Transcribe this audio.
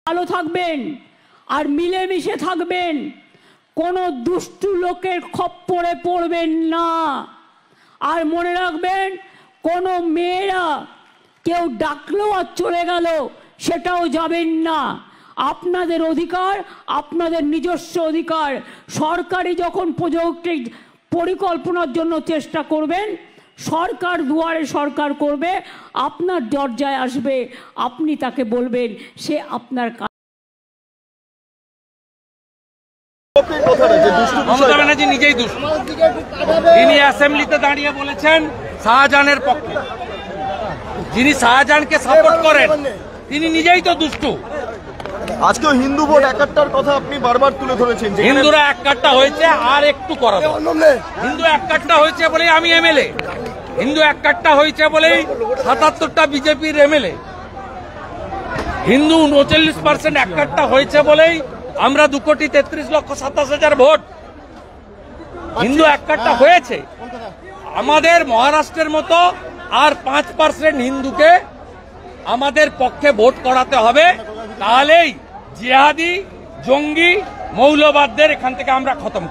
ভালো থাকবেন আর মিলেমিশে থাকবেন, কোনো দুষ্টু লোকের খপ্পরে পড়বেন না। আর মনে রাখবেন, কোনো মেয়েরা কেউ ডাকলো আর চলে গেল সেটাও যাবেন না। আপনাদের অধিকার, আপনাদের নিজস্ব অধিকার। সরকারি যখন প্রযুক্তি পরিকল্পনার জন্য চেষ্টা করবেন, সরকার দুয়ারে সরকার করবে, আপনার দরজায় আসবে, আপনি তাকে বলবেন, সে আপনার মমতা ব্যানার্জি নিজেই দুষ্টু। তিনি অ্যাসেম্বলিতে দাঁড়িয়ে বলেছেন শাহজাহানের পক্ষে, যিনি শাহজাহানকে সাপোর্ট করেন তিনি নিজেই তো দুষ্টু। আজকেও হিন্দু ভোট একাত্তর কথা আপনি বারবার তুলে ধরেছেন। হিন্দুরা এক কাট্টা হয়েছে, আর একটু করা দরকার। হিন্দু এক কাট্টা হয়েছে বলেই আমি এমএলএ, হিন্দু এক কাট্টা হয়েছে বলেই ৭৭টা বিজেপির এমএলএ, হিন্দু ৩৯% এক কাট্টা হয়েছে বলেই আমরা ২,৩৩,২৭,০০০ ভোট। হিন্দু এক কাট্টা হয়েছে। আমাদের মহারাষ্ট্রের মতো আর ৫% হিন্দুকে আমাদের পক্ষে ভোট করাতে হবে, তাহলেই জিহাদি জঙ্গি মৌলবাদদের এখান থেকে আমরা খতম